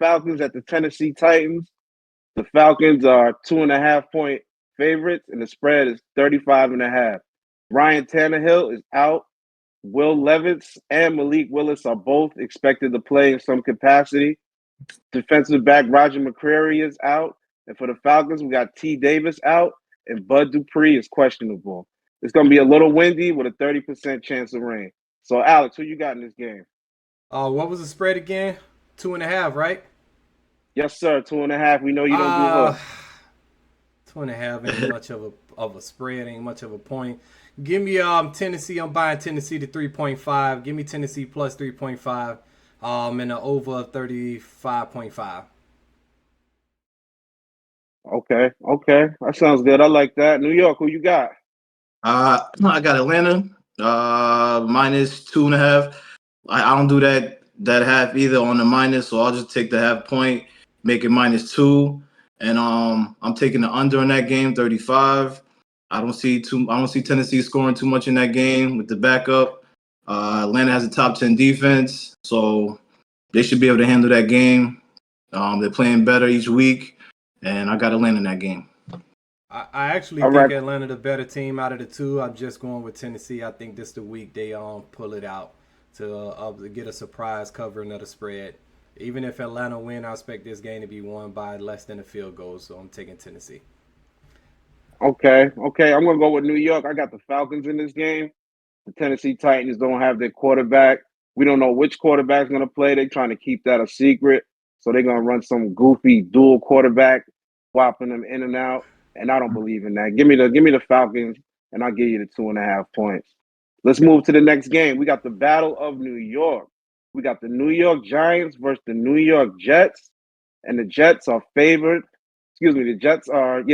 Falcons at the Tennessee Titans. The Falcons are 2.5-point favorites, and the spread is 35.5. Ryan Tannehill is out. Will Levis and Malik Willis are both expected to play in some capacity. Defensive back Roger McCreary is out. And for the Falcons, we got T. Davis out, and Bud Dupree is questionable. It's going to be a little windy with a 30% chance of rain. So, Alex, who you got in this game? What was the spread again? 2.5, right? Yes, sir. 2.5. We know you don't do hook. 2.5 ain't much of a spread, ain't much of a point. Give me Tennessee. I'm buying Tennessee to 3.5. Give me Tennessee plus 3.5. And an over 35.5. Okay. That sounds good. I like that. New York, who you got? I got Atlanta minus 2.5. I don't do that half either on the minus, so I'll just take the half point, make it -2, and I'm taking the under in that game, 35. I don't see Tennessee scoring too much in that game with the backup. Atlanta has a top 10 defense, so they should be able to handle that game. They're playing better each week, and I got Atlanta in that game. I actually think Atlanta the better team out of the two. I'm just going with Tennessee. I think this the week they pull it out to get a surprise covering of the spread. Even if Atlanta win, I expect this game to be won by less than a field goal, so I'm taking Tennessee. Okay. I'm going to go with New York. I got the Falcons in this game. The Tennessee Titans don't have their quarterback. We don't know which quarterback's going to play. They're trying to keep that a secret. So they're going to run some goofy dual quarterback, swapping them in and out. And I don't believe in that. Give me the Falcons, and I'll give you the 2.5 points. Let's move to the next game. We got the Battle of New York. We got the New York Giants versus the New York Jets. And the Jets are favored. Jets are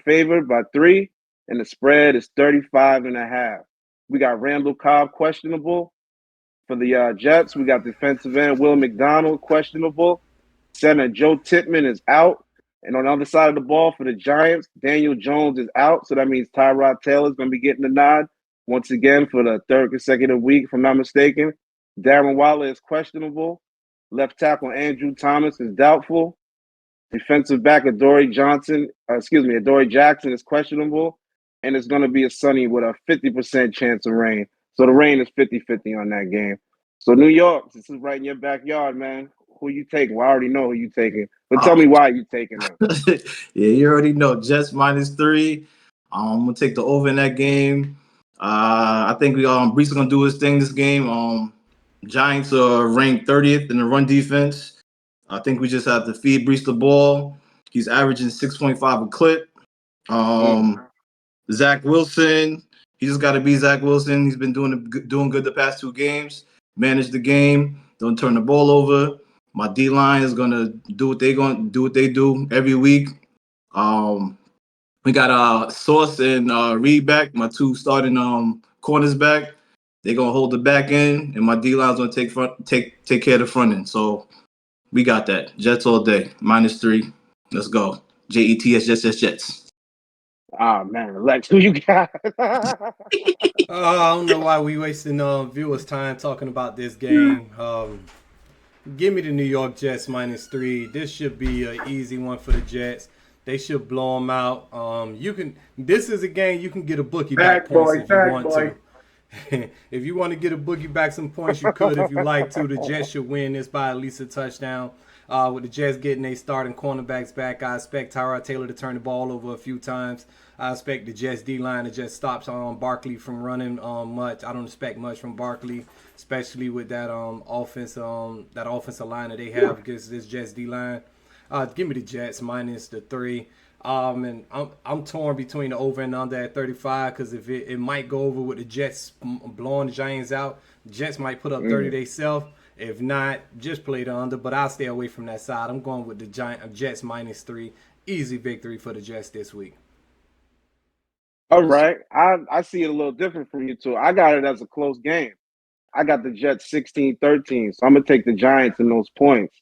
favored by 3, and the spread is 35.5. We got Randall Cobb questionable. For the Jets, we got defensive end Will McDonald questionable. Center Joe Tippmann is out. And on the other side of the ball for the Giants, Daniel Jones is out. So that means Tyrod Taylor is going to be getting the nod once again for the third consecutive week, if I'm not mistaken. Darren Waller is questionable. Left tackle Andrew Thomas is doubtful. Defensive back Adoree Jackson is questionable. And it's going to be a sunny with a 50% chance of rain. So the rain is 50-50 on that game. So New York, this is right in your backyard, man. Who you taking? Well, I already know who you taking. But tell me why you taking them. Yeah, you already know. Jets -3. I'm going to take the over in that game. I think Brees is going to do his thing this game. Giants are ranked 30th in the run defense. I think we just have to feed Brees the ball. He's averaging 6.5 a clip. Zach Wilson, he just got to be Zach Wilson. He's been doing good the past 2 games. Manage the game. Don't turn the ball over. My D line is gonna do what they do every week. We got Sauce and Reed back, my 2 starting corners back. They're gonna hold the back end, and my D line's gonna take care of the front end. So we got that. Jets all day. -3. Let's go. JETS Jets. Ah, man, Lex, who you got? I don't know why we wasting viewers' time talking about this game. Give me the New York Jets -3. This should be an easy one for the Jets. They should blow them out. This is a game you can get a bookie back points if you want to. If you want to get a bookie back some points, you could if you like to. The Jets should win this by at least a touchdown. With the Jets getting their starting cornerbacks back, I expect Tyrod Taylor to turn the ball over a few times. I expect the Jets D-line to just stop Barkley from running much. I don't expect much from Barkley, especially with that offensive line that they have against this Jets D-line. Give me the Jets -3. And I'm torn between the over and under at 35 because if it might go over with the Jets blowing the Giants out, the Jets might put up 30 themselves. If not, just play the under, but I'll stay away from that side. I'm going with the Jets -3. Easy victory for the Jets this week. All right. I see it a little different from you two. I got it as a close game. I got the Jets 16-13, so I'm going to take the Giants in those points.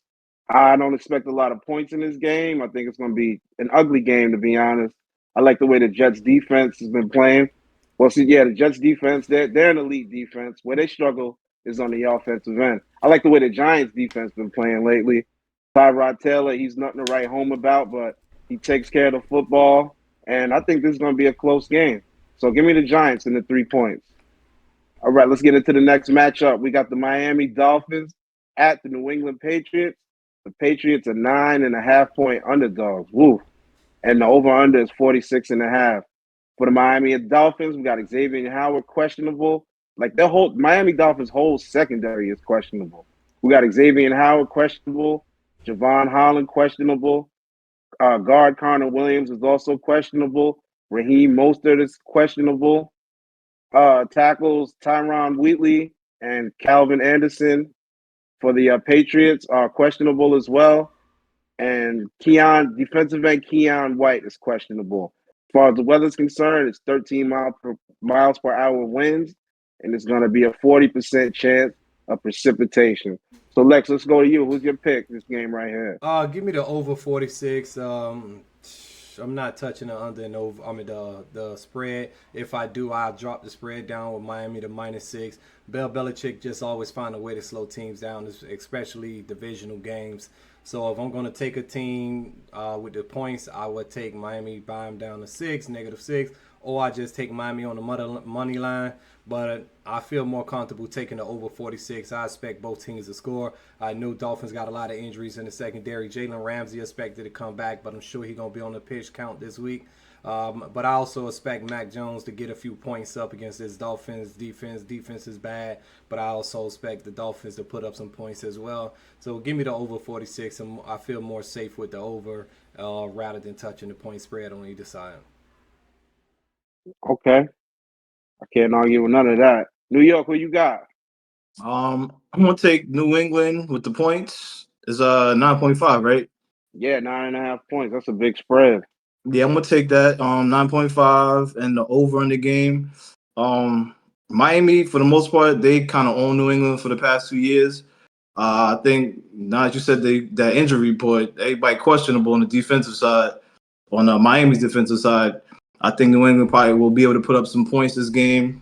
I don't expect a lot of points in this game. I think it's going to be an ugly game, to be honest. I like the way the Jets defense has been playing. Well, see, yeah, the Jets defense, they're an elite defense. Where they struggle is on the offensive end. I like the way the Giants defense been playing lately. Tyrod Taylor, he's nothing to write home about, but he takes care of the football. And I think this is going to be a close game. So give me the Giants in the 3 points. All right, let's get into the next matchup. We got the Miami Dolphins at the New England Patriots. The Patriots are 9.5-point underdogs. Woo. And the over-under is 46.5. For the Miami Dolphins, we got Xavier Howard questionable. Like their whole Miami Dolphins' whole secondary is questionable. We got Xavier Howard questionable, Javon Holland questionable, guard Connor Williams is also questionable. Raheem Mostert is questionable. Tackles Tyron Wheatley and Calvin Anderson for the Patriots are questionable as well. And defensive end Keon White is questionable. As far as the weather's concerned, it's 13 miles per hour winds, and it's going to be a 40% chance of precipitation. So, Lex, let's go to you. Who's your pick this game right here? Give me the over 46. I'm not touching the under and over. I mean the spread. If I do, I'll drop the spread down with Miami to -6. Bill Belichick just always find a way to slow teams down, especially divisional games. So if I'm going to take a team with the points, I would take Miami by them down to -6, or I just take Miami on the money line. But I feel more comfortable taking the over 46. I expect both teams to score. I know Dolphins got a lot of injuries in the secondary. Jalen Ramsey expected to come back, but I'm sure he's going to be on the pitch count this week. But I also expect Mac Jones to get a few points up against this Dolphins defense. Defense is bad, but I also expect the Dolphins to put up some points as well. So give me the over 46. I feel more safe with the over rather than touching the point spread on either side. Okay. I can't argue with none of that. New York, who you got? I'm gonna take New England with the points. It's 9.5, right? Yeah, 9.5 points. That's a big spread. Yeah, I'm gonna take that 9.5 and the over in the game. Miami, for the most part, they kind of own New England for the past 2 years. I think now that you said that injury report, everybody questionable on the defensive side, on Miami's defensive side. I think New England probably will be able to put up some points this game.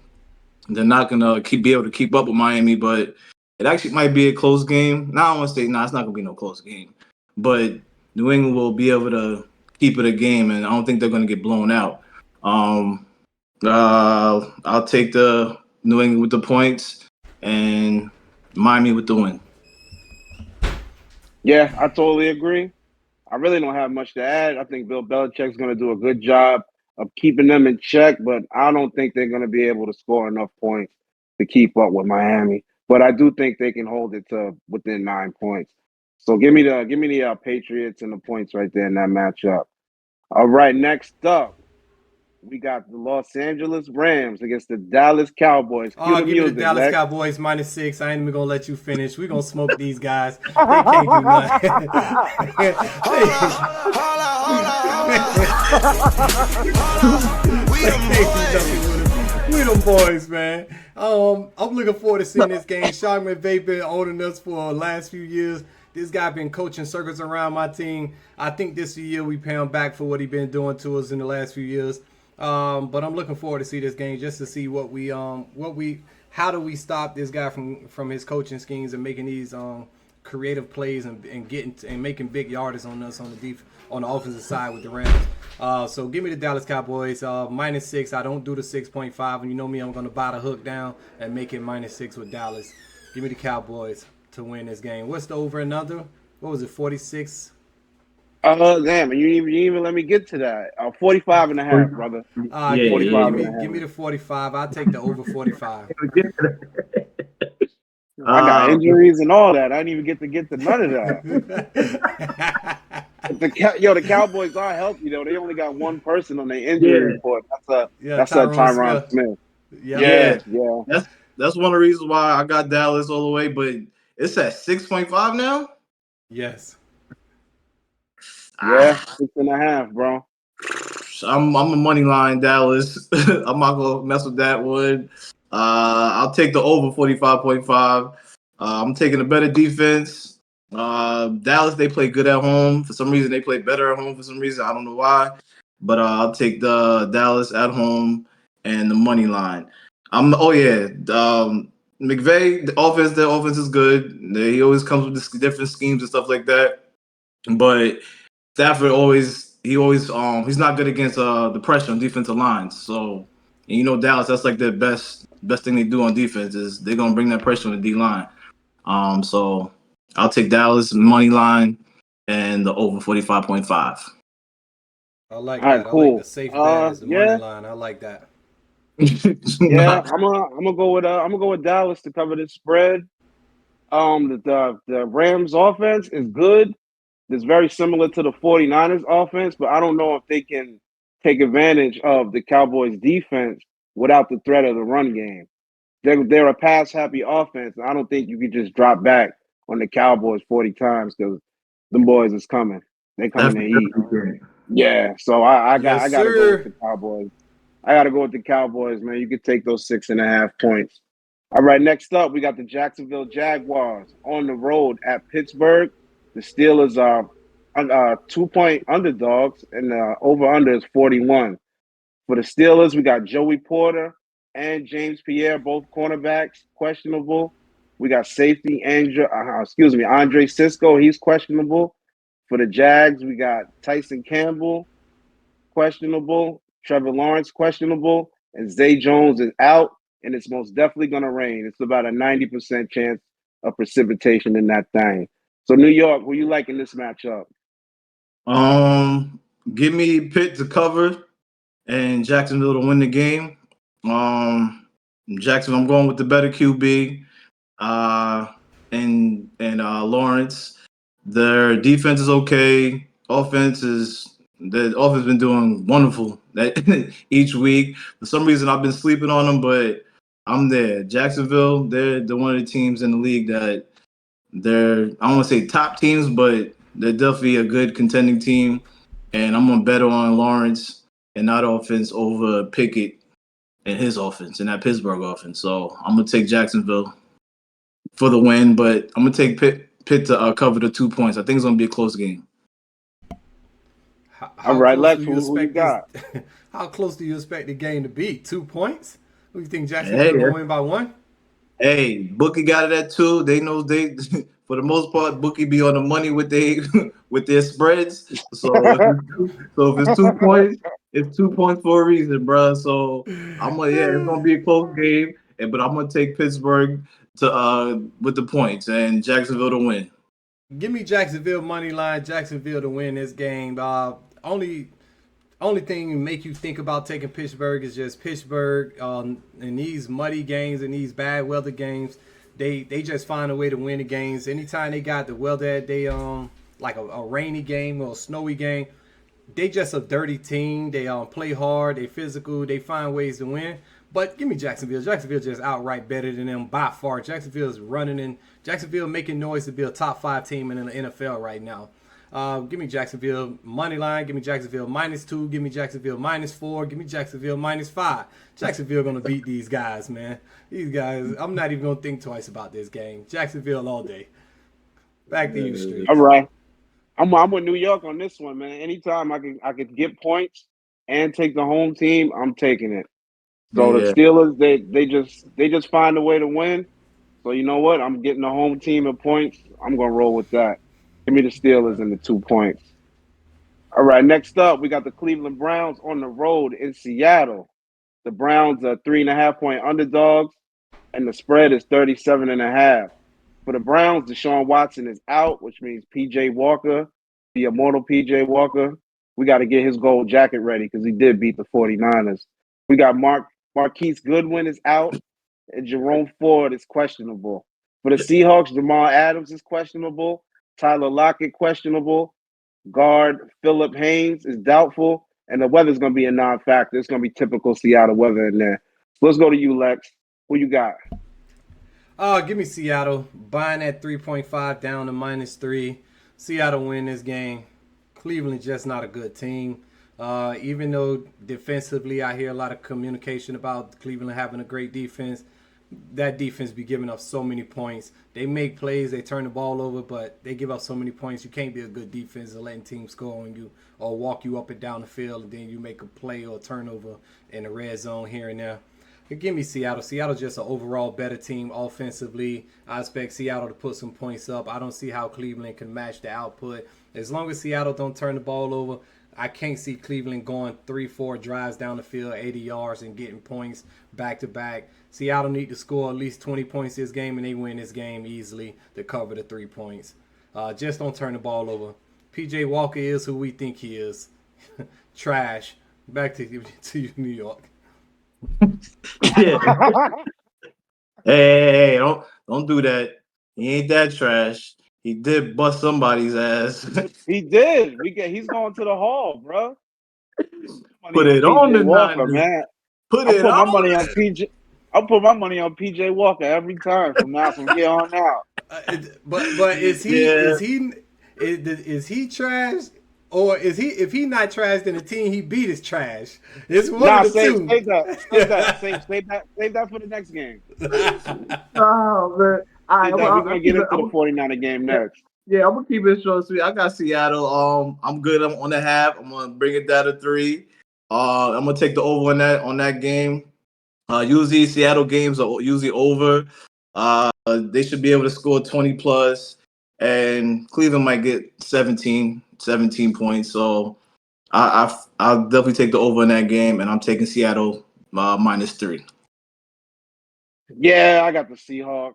They're not gonna be able to keep up with Miami, but it actually might be a close game. Now I want to say, it's not gonna be no close game, but New England will be able to keep it a game, and I don't think they're gonna get blown out. I'll take the New England with the points and Miami with the win. Yeah, I totally agree. I really don't have much to add. I think Bill Belichick's going to do a good job of keeping them in check, but I don't think they're going to be able to score enough points to keep up with Miami. But I do think they can hold it to within 9 points. So give me the Patriots and the points right there in that matchup. All right, next up, we got the Los Angeles Rams against the Dallas Cowboys. Give me the Dallas Cowboys -6. I ain't even gonna let you finish. We're gonna smoke these guys. They can't do nothing. We them boys, man. I'm looking forward to seeing this game. Sean McVay been owning us for the last few years. This guy been coaching circles around my team. I think this year we pay him back for what he been doing to us in the last few years. But I'm looking forward to see this game just to see how do we stop this guy from his coaching schemes and making these creative plays and making big yardage on us on the offensive side with the Rams. So give me the Dallas Cowboys -6. I don't do the 6.5, and you know me, I'm gonna buy the hook down and make it -6 with Dallas. Give me the Cowboys to win this game. What's the over and under? What was it, 46? Damn, you even let me get to that. 45.5, brother. Give me the 45. I'll take the over 45. I got injuries and all that. I didn't even get to none of that. The Cowboys are healthy though. They only got one person on their injury report. That's Tyron Smith. Yeah. That's one of the reasons why I got Dallas all the way, but it's at 6.5 now. Yes. Yeah, 6.5, bro. I'm a money line Dallas. I'm not gonna mess with that one. I'll take the over 45.5. I'm taking a better defense. Dallas, they play good at home. For some reason, they play better at home. For some reason, I don't know why. But I'll take the Dallas at home and the money line. McVay, their offense is good. He always comes with different schemes and stuff like that. but Stafford he's not good against the pressure on defensive lines. So, and Dallas, that's like the best thing they do on defense is they're gonna bring that pressure on the D line. So I'll take Dallas money line and the over 45.5. I like All right, that. I like the cool. safe bet as the money Yeah, line. I like that. yeah. I'm gonna go with Dallas to cover the spread. The Rams offense is good. It's very similar to the 49ers offense, but I don't know if they can take advantage of the Cowboys defense without the threat of the run game. They're a pass happy offense. And I don't think you can just drop back on the Cowboys 40 times because them boys is coming. They coming to eat. Yeah. So I Yes, gotta go with sir. the Cowboys. I gotta go with the Cowboys, man. You could take those 6.5 points. All right, next up, we got the Jacksonville Jaguars on the road at Pittsburgh. The Steelers are 2-point underdogs, and the over-under is 41. For the Steelers, we got Joey Porter and James Pierre, both cornerbacks, questionable. We got safety Andre Sisco, he's questionable. For the Jags, we got Tyson Campbell, questionable. Trevor Lawrence, questionable. And Zay Jones is out, and it's most definitely going to rain. It's about a 90% chance of precipitation in that thing. So, New York, who you like in this matchup? Give me Pitt to cover and Jacksonville to win the game. Jacksonville, I'm going with the better QB. And Lawrence. Their defense is okay. The offense been doing wonderful each week. For some reason, I've been sleeping on them, but I'm there. Jacksonville, they're one of the teams in the league that I don't want to say top teams, but they're definitely a good contending team. And I'm gonna bet on Lawrence and that offense over Pickett and his offense and that Pittsburgh offense. So I'm gonna take Jacksonville for the win, but I'm gonna take Pitt to cover the 2 points. I think it's gonna be a close game. All How right, close do Lex, you who you expect this? got? How close do you expect the game to be? 2 points? Who you think Hey, Jacksonville gonna win by 1? hey, Bookie got it at 2. They know for the most part, Bookie be on the money with their spreads. So if it's 2 points, it's 2 points for a reason, bro. So it's gonna be a close game, but I'm gonna take Pittsburgh to with the points and Jacksonville to win. Give me Jacksonville money line. Jacksonville to win this game. Only thing make you think about taking Pittsburgh is just Pittsburgh in these muddy games and these bad weather games. They just find a way to win the games. Anytime they got the weather, they like a rainy game or a snowy game, they just a dirty team. They play hard, they physical, they find ways to win. But give me Jacksonville. Jacksonville just outright better than them by far. Jacksonville's running in. Jacksonville making noise to be a top 5 team in the NFL right now. Give me Jacksonville money line. Give me Jacksonville -2. Give me Jacksonville -4. Give me Jacksonville -5. Jacksonville gonna beat these guys, man. These guys. I'm not even gonna think twice about this game. Jacksonville all day. Back to you, Street. All right. I'm with New York on this one, man. Anytime I could get points and take the home team, I'm taking it. So the Yeah. Steelers, they just find a way to win. So you know what? I'm getting the home team at points. I'm gonna roll with that. Give me the Steelers and the 2 points. All right, next up, we got the Cleveland Browns on the road in Seattle. The Browns are 3.5-point underdogs, and the spread is 37.5. For the Browns, Deshaun Watson is out, which means PJ Walker, the immortal PJ Walker, we got to get his gold jacket ready because he did beat the 49ers. We got Marquise Goodwin is out, and Jerome Ford is questionable. For the Seahawks, Jamal Adams is questionable. Tyler Lockett, questionable. Guard Philip Haynes is doubtful. And the weather's going to be a non-factor. It's going to be typical Seattle weather in there. So let's go to you, Lex. Who you got? Give me Seattle. Buying at 3.5 down to -3. Seattle win this game. Cleveland just not a good team. Even though defensively I hear a lot of communication about Cleveland having a great defense, that defense be giving up so many points. They make plays, they turn the ball over, but they give up so many points. You can't be a good defense and letting teams score on you or walk you up and down the field, and then you make a play or a turnover in the red zone here and there. But give me Seattle. Seattle's just an overall better team offensively. I expect Seattle to put some points up. I don't see how Cleveland can match the output, As long as Seattle don't turn the ball over, I can't see Cleveland going 3-4 drives down the field, 80 yards, and getting points back to back. Seattle need to score at least 20 points this game, and they win this game easily to cover the 3 points. Just don't turn the ball over. P.J. Walker is who we think he is. Trash. Back to you, New York. Yeah. Hey, don't do that. He ain't that trash. He did bust somebody's ass. He did. He's going to the Hall, bro. Put it on the Walker, 90s. man. Put I'll it put my on money it. on PJ. I'll put my money on PJ Walker every time from here on out. But is he trash, or is he, if he not trash, then the team he beat is trash? It's one of the two. Save that for the next game. Oh man. All right, We're gonna get into the 49er game next. Yeah, I'm gonna keep it short and sweet. I got Seattle. I'm good. I'm on the half. I'm gonna bring it down to 3. I'm gonna take the over on that game. Usually Seattle games are usually over. They should be able to score 20 plus, and Cleveland might get 17 points. So I'll definitely take the over in that game, and I'm taking Seattle -3. Yeah, I got the Seahawks.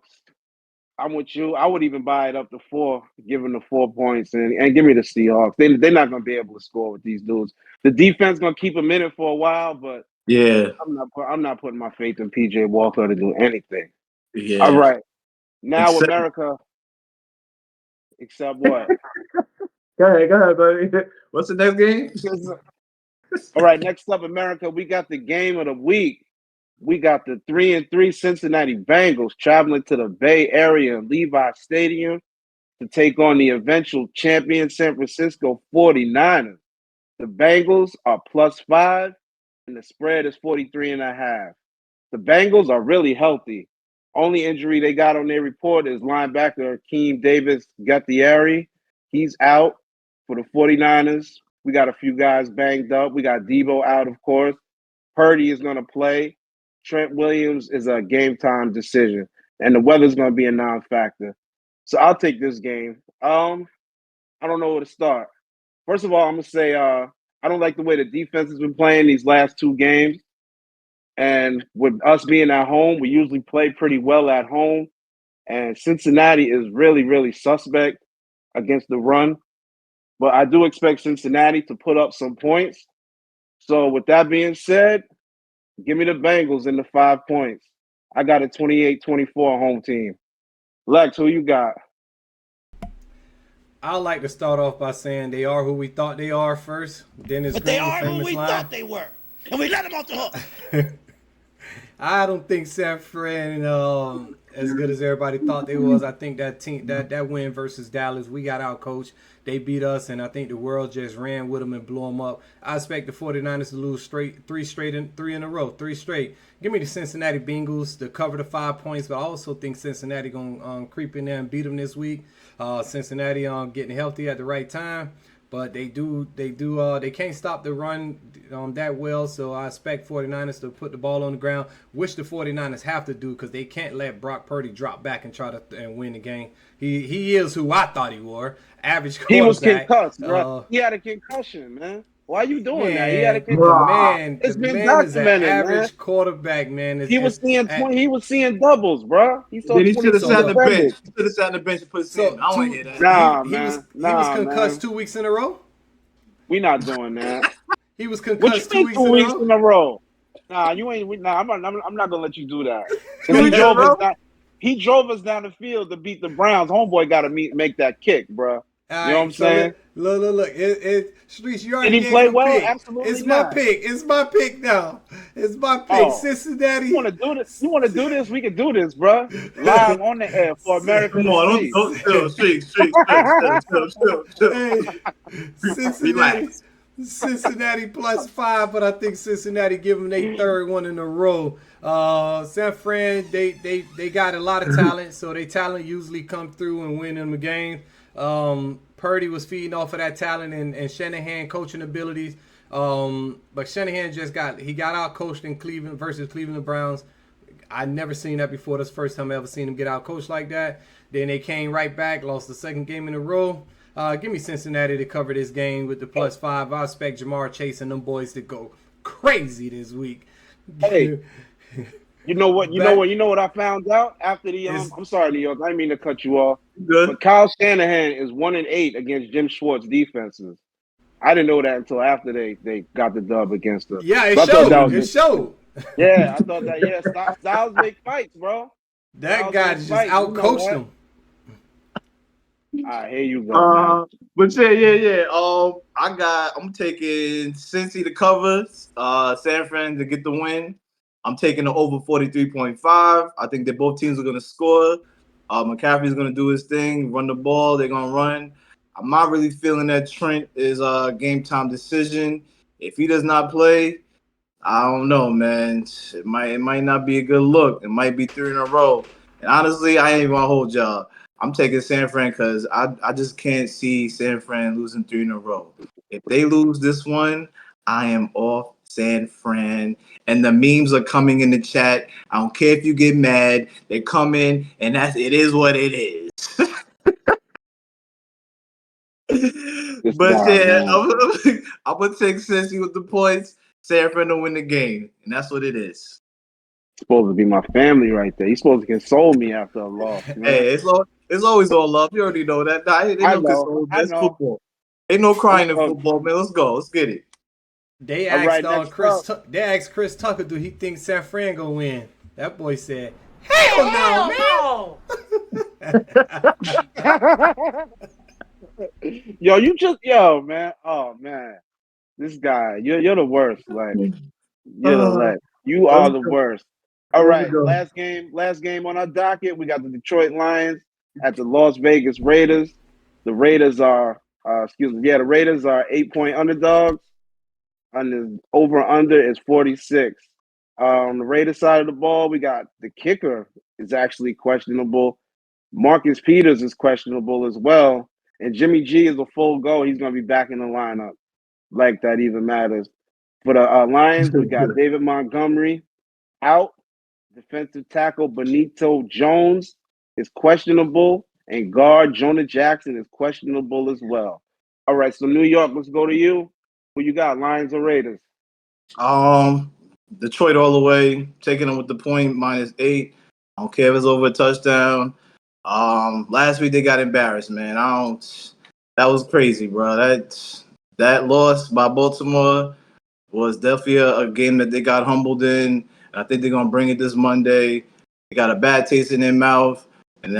I'm with you. I would even buy it up to 4, give them the 4 points, and give me the Seahawks. They're not going to be able to score with these dudes. The defense going to keep them in it for a while, but yeah, I'm not putting my faith in PJ Walker to do anything. yeah. All right, now America. Except what? Go ahead, buddy. What's the next game? All right, next up, America. We got the game of the week. We got the 3-3 Cincinnati Bengals traveling to the Bay Area and Levi Stadium to take on the eventual champion San Francisco 49ers. The Bengals are +5, and the spread is 43.5. The Bengals are really healthy. Only injury they got on their report is linebacker Akeem Davis-Gauthieri. He's out for the 49ers. We got a few guys banged up. We got Debo out, of course. Purdy is going to play. Trent Williams is a game time decision, and the weather's going to be a non-factor. So I'll take this game. I don't know where to start. First of all, I'm going to say I don't like the way the defense has been playing these last 2 games. And with us being at home, we usually play pretty well at home. And Cincinnati is really, really suspect against the run. But I do expect Cincinnati to put up some points. So with that being said, give me the Bengals in the 5 points. I got a 28-24 home team. Lex, who you got? I like to start off by saying they are who we thought they are first. Dennis But Green, they are the who famous we line. thought they were. And we let them off the hook. I don't think San Fran as good as everybody thought they was. I think that team that win versus Dallas, we got out coached. They beat us, and I think the world just ran with them and blew them up. I expect the 49ers to lose three in a row. Give me the Cincinnati Bengals to cover the 5 points, but I also think Cincinnati gonna creep in there and beat them this week. Cincinnati getting healthy at the right time. But they can't stop the run that well, so I expect 49ers to put the ball on the ground, which the 49ers have to do because they can't let Brock Purdy drop back and try to win the game. He is who I thought he were, average quarterback. He was concussed, bro. He had a concussion, man. Why are you doing that? He had a concussion. It's been is an documented, average quarterback, man. He was seeing doubles, bro. He saw 20 should have sat on the bench. defenders. He should have sat on the bench and put his hand. I don't want to hear that. He was concussed 2 weeks in a row. We not doing that. He was concussed 2 weeks in a row. Nah, you ain't. Nah, I'm not gonna let you do that. He drove us down the field to beat the Browns. Homeboy got to make that kick, bro. You know what I'm saying? Look. Streets, you already Did he play well? Pick. Absolutely It's not. my pick. It's my pick now. It's my pick. Oh. Cincinnati. You want to do this? We can do this, bro. Live on the air for America. Come on, don't chill. Cincinnati +5, but I think Cincinnati give them their 3rd one in a row. San Fran, they got a lot of talent, so their talent usually come through and win them a game. Purdy was feeding off of that talent and Shanahan coaching abilities. But Shanahan got out coached in Cleveland versus Cleveland Browns. I never seen that before. That's the first time I ever seen him get out coached like that. Then they came right back, lost the 2nd game in a row. Give me Cincinnati to cover this game with the +5. I expect Jamar Chase and them boys to go crazy this week. Hey, you know what? You know what I found out after the I'm sorry, New York. I didn't mean to cut you off. Good. But Kyle Shanahan is 1-8 against Jim Schwartz defenses. I didn't know that until after they got the dub against us. Yeah, it So showed. It showed. Yeah, I thought that. Yeah, Styles make fights, bro. That guy just outcoached him. All right, here you go, man. But yeah. I'm taking Cincy to cover, San Fran to get the win. I'm taking the over 43.5. I think that both teams are going to score. McCaffrey's going to do his thing, run the ball. They're going to run. I'm not really feeling that Trent is a game time decision. If he does not play, I don't know, man. It might not be a good look. It might be 3 in a row. And honestly, I ain't even gonna hold y'all. I'm taking San Fran because I just can't see San Fran losing 3 in a row. If they lose this one, I am off San Fran. And the memes are coming in the chat. I don't care if you get mad. They come in, and it is what it is. But yeah, I'm gonna take Cincy with the points. San Fran to win the game, and that's what it is. It's supposed to be my family right there. He's supposed to console me after a loss. Man. Hey, it's always all love. You already know that. Ain't no console. That's football. Ain't no crying in football, man. Let's go. Let's get it. They asked Chris Tucker, do he think San Fran gonna win? That boy said, "Hell no, man." Yo, man. Oh man, this guy, you're the worst. Like, you are the worst. All right, last game on our docket. We got the Detroit Lions at the Las Vegas Raiders. The Raiders are, the Raiders are 8-point underdogs. And the over/under is 46. On the Raiders side of the ball, we got the kicker is actually questionable. Marcus Peters is questionable as well. And Jimmy G is a full go. He's going to be back in the lineup. Like that even matters. For the Lions, we got David Montgomery out. Defensive tackle Benito Jones is questionable. And guard Jonah Jackson is questionable as well. All right, so New York, let's go to you. Who you got, Lions or Raiders? Detroit all the way. Taking them with the point -8. I don't care if it's over a touchdown. Last week they got embarrassed, man. That was crazy, bro. That loss by Baltimore was definitely a game that they got humbled in. I think they're gonna bring it this Monday. They got a bad taste in their mouth, and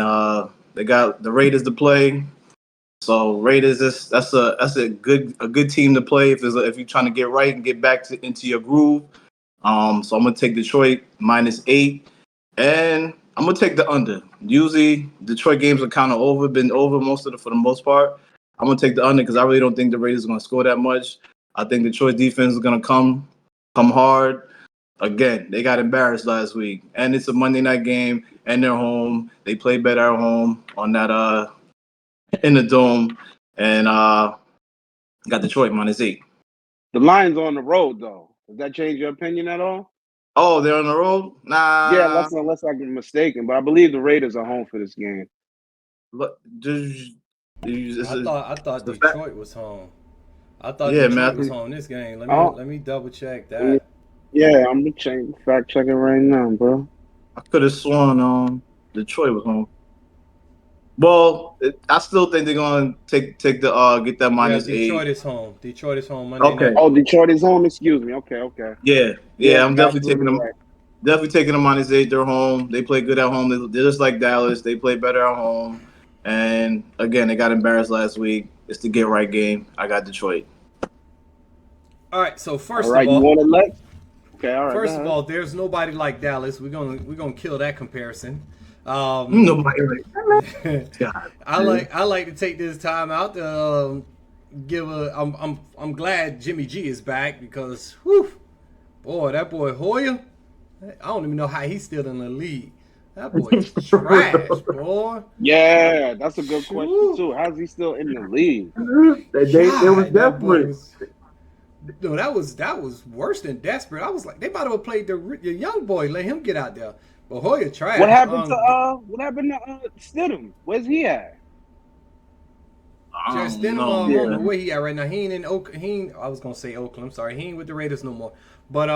they got the Raiders to play. So Raiders, that's a good team to play if you're trying to get right and get back into your groove. So I'm gonna take Detroit -8, and I'm gonna take the under. Usually Detroit games are kind of been over for the most part. I'm gonna take the under because I really don't think the Raiders are gonna score that much. I think Detroit's defense is gonna come hard. Again, they got embarrassed last week, and it's a Monday night game, and they're home. They play better at home on that in the dome, and got Detroit -8. The Lions on the road, though. Does that change your opinion at all? Oh, they're on the road? Nah. Yeah, unless I get mistaken, but I believe the Raiders are home for this game. Look, I thought Detroit was home. I thought Detroit was home this game. Let me double check that. Yeah, I'm fact checking right now, bro. I could have sworn Detroit was home. Well, I still think they're gonna take the get that -8. Detroit is home. Detroit is home Monday night. Oh, Detroit is home. Excuse me. Okay. Yeah. I'm definitely taking them. Right. Definitely taking them -8. They're home. They play good at home. They're just like Dallas. They play better at home. And again, they got embarrassed last week. It's the get right game. I got Detroit. All right. So first of all, you want to let? Okay. All right. First of all, there's nobody like Dallas. We're gonna kill that comparison. Nobody like God, I like to take this time out to give I'm glad Jimmy G is back because that boy Hoyer, I don't even know how he's still in the league. That boy's trash, boy. Yeah, that's a good question too. How's he still in the league? It was desperate. No, that was worse than desperate. I was like, they might have played the young boy, let him get out there. But Hoyer trash. What happened to Stidham? Where's he at? Just then, I know. don't know where he at right now. He ain't in Oakland. I was gonna say Oakland. I'm sorry. He ain't with the Raiders no more. But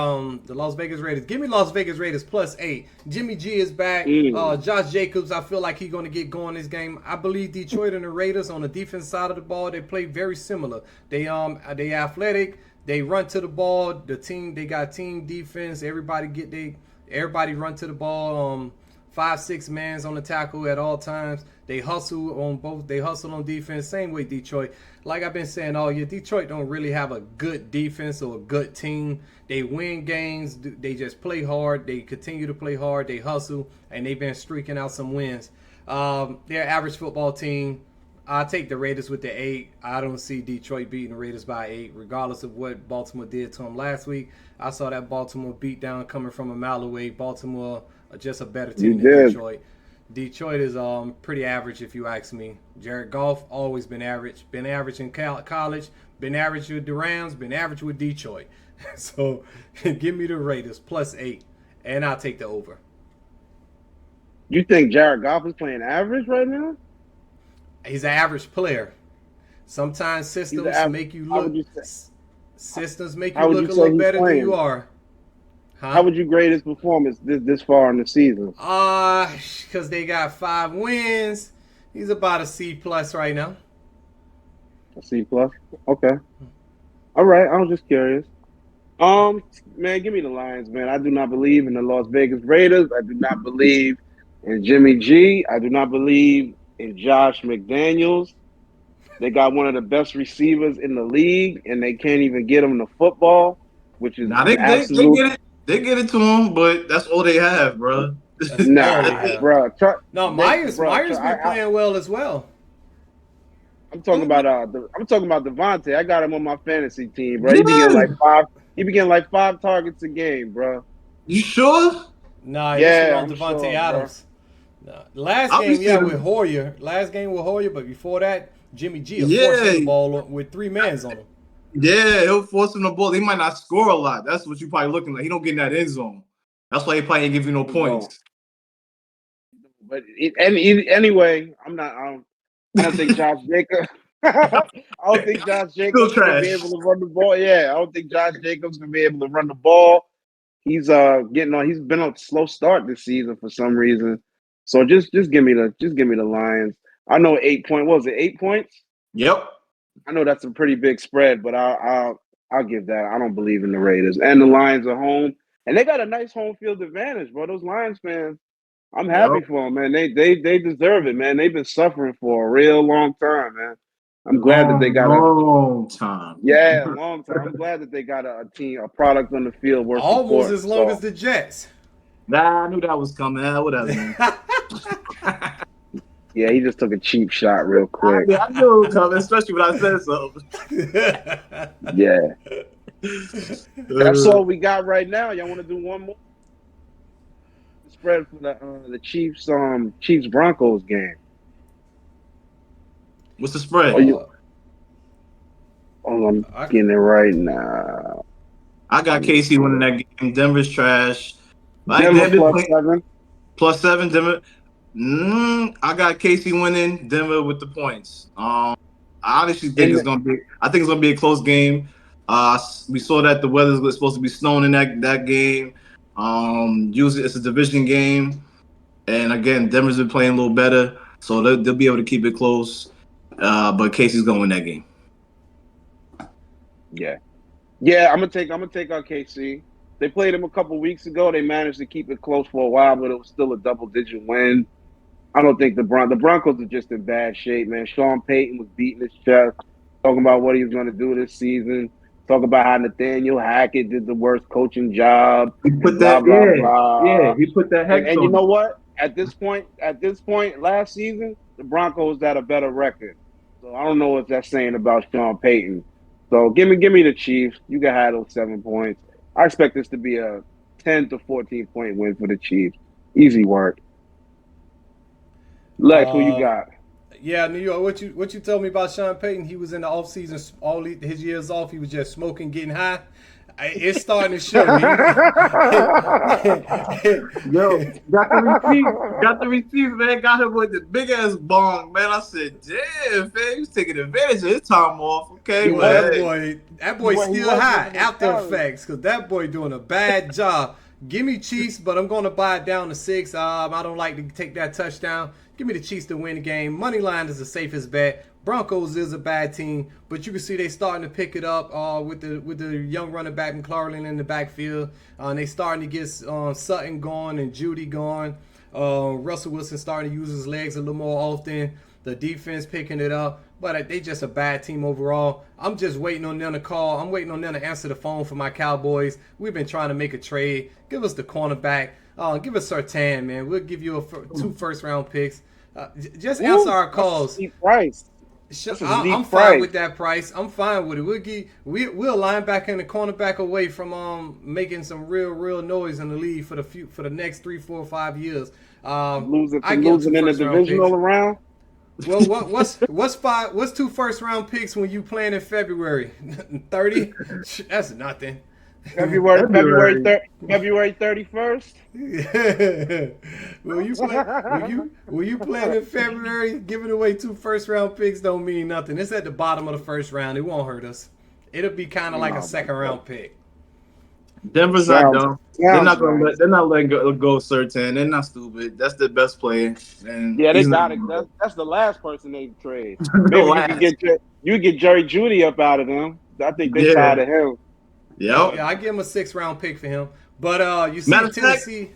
the Las Vegas Raiders. Give me Las Vegas Raiders +8. Jimmy G is back. Josh Jacobs. I feel like he's gonna get going this game. I believe Detroit and the Raiders on the defense side of the ball, they play very similar. They athletic. They run to the ball. They got team defense. Everybody run to the ball. 5-6 mans on the tackle at all times. They hustle on both. They hustle on defense. Same way Detroit. Like I've been saying all year, Detroit don't really have a good defense or a good team. They win games. They just play hard. They continue to play hard. They hustle, and they've been streaking out some wins. They're an average football team. I take the Raiders with the 8. I don't see Detroit beating the Raiders by 8, regardless of what Baltimore did to them last week. I saw that Baltimore beatdown coming from a mile away. Baltimore just a better team than Detroit. Detroit is pretty average if you ask me. Jared Goff always been average. Been average in college. Been average with the Rams. Been average with Detroit. So give me the Raiders +8, and I'll take the over. You think Jared Goff is playing average right now? He's an average player. Sometimes systems make you look. Systems make you look a little better than you are. Huh? How would you grade his performance this far in the season? Because they got 5 wins. He's about a C+ right now. A C+? Okay. All right. I was just curious. Man, give me the Lions, man. I do not believe in the Las Vegas Raiders. I do not believe in Jimmy G. I do not believe in Josh McDaniels. They got one of the best receivers in the league, and they can't even get him the football, which is absolute. They get it to him, but that's all they have, bro. Bro. Myers been playing well as well. I'm talking about Devontae. I got him on my fantasy team, bro. He be getting like 5 targets a game, bro. You sure? Nah, yeah, on Devontae Adams. Nah. Last game with Hoyer, but before that, Jimmy G forcing the ball with 3 mans on him. Yeah, he'll force him the ball. He might not score a lot. That's what you're probably looking like. He don't get in that end zone. That's why he probably ain't give you no points. But anyway, I don't think Josh Jacobs. I don't think Josh Jacobs gonna be able to run the ball. Yeah, I don't think Josh Jacobs gonna be able to run the ball. He's getting on. He's been on a slow start this season for some reason. So just give me the Lions. I know 8 point. What was it? 8 points? Yep. I know that's a pretty big spread, but I'll give that. I don't believe in the Raiders. And the Lions are home, and they got a nice home field advantage, bro. Those Lions fans, I'm happy for them, man. They deserve it, man. They've been suffering for a real long time, man. I'm glad that they got a long time. Yeah, long time. I'm glad that they got a product on the field worth almost as long as the Jets. Nah, I knew that was coming. Whatever. Yeah, he just took a cheap shot real quick. I knew it was coming, especially when I said something. Yeah. That's all we got right now. Y'all want to do one more? The spread for the Chiefs Broncos game. What's the spread? I'm getting it right now. I got KC winning that game. Denver's trash. Denver +7. +7, Denver. I got KC winning, Denver with the points. I honestly think it's gonna be a close game. We saw that the weather was supposed to be snowing in that game. Usually it's a division game, and again, Denver's been playing a little better, so they'll be able to keep it close. But KC's gonna win that game. Yeah. I'm gonna take KC. They played them a couple weeks ago. They managed to keep it close for a while, but it was still a double-digit win. I don't think the Broncos are just in bad shape, man. Sean Payton was beating his chest, talking about what he was going to do this season, talking about how Nathaniel Hackett did the worst coaching job. He put that, blah. He put that hex and you know what? At this point, last season, the Broncos had a better record. So I don't know what that's saying about Sean Payton. So give me the Chiefs. You can have those 7 points. I expect this to be a 10 to 14 point win for the Chiefs. Easy work. Lex, who you got? Yeah, New York. What you told me about Sean Payton? He was in the offseason, all his years off. He was just smoking, getting high. It's starting to show. Yo, got the receipts, man. Got him with the big ass bong, man. I said, damn, man, he was taking advantage of his time off. Okay, Well, that boy still high. After Effects, because that boy doing a bad job. Give me Chiefs, but I'm going to buy it down to 6. I don't like to take that touchdown. Give me the Chiefs to win the game. Money line is the safest bet. Broncos is a bad team, but you can see they starting to pick it up with the young running back McLaurin in the backfield. They starting to get Sutton going and Judy going. Russell Wilson starting to use his legs a little more often. The defense picking it up, but they just a bad team overall. I'm just waiting on them to call. I'm waiting on them to answer the phone for my Cowboys. We've been trying to make a trade. Give us the cornerback. Give us Surtain, man. We'll give you 2 first-round picks. Just answer our calls. Deep price. I'm fine with that price. I'm fine with it. We'll linebacker and the cornerback away from making some real noise in the league for the next 3, 4, 5 years. Losing in the divisional round. Well, what's 2 first-round picks when you playing in February? 30? That's nothing. February 31st. Will you play in February? Giving away 2 first-round picks don't mean nothing. It's at the bottom of the first round. It won't hurt us. It'll be kind of like a second-round pick. Denver's not dumb. They're not letting go Surtain. They're not stupid. That's the best player. And yeah, they got it. That's the last person they trade. Maybe you get Jerry Judy up out of them. I think they tired of him. Yep. Yeah, I give him a 6th-round pick for him. But you see Tennessee.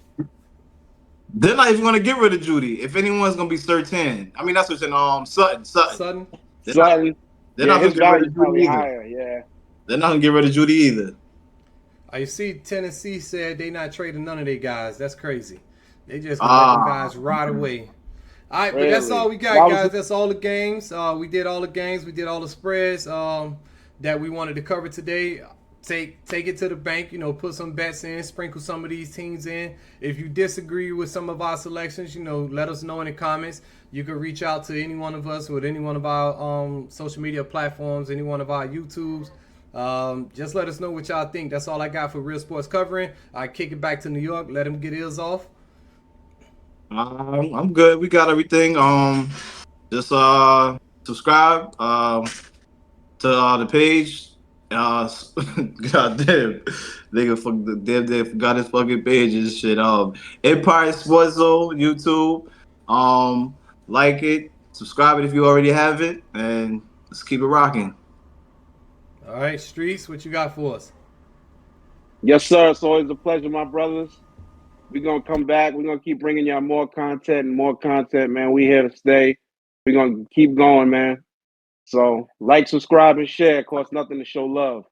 They're not even going to get rid of Judy. If anyone's going to be Surtain. I mean, that's what's in Sutton. They're not going to get rid of Judy either. Yeah. They're not going to get rid of Judy either. You see Tennessee said they not trading none of their guys. That's crazy. They just let them guys ride away. All right, but that's all we got, guys. That's all the games. We did all the games. We did all the spreads that we wanted to cover today. Take it to the bank, put some bets in, sprinkle some of these teams in. If you disagree with some of our selections, let us know in the comments. You can reach out to any one of us with any one of our social media platforms, any one of our YouTubes. Just let us know what y'all think. That's all I got for Real Sports Covering. I kick it back to New York. Let him get his off. I'm good. We got everything. Just subscribe to the page. God damn, they forgot his fucking page and shit. Empire Sports Zone YouTube. Like it, subscribe it if you already have it, and let's keep it rocking. All right, Streets, what you got for us? Yes, sir. It's always a pleasure, my brothers. We're gonna come back. We're gonna keep bringing y'all more content, man. We here to stay. We're gonna keep going, man. So, like, subscribe, and share. It costs nothing to show love.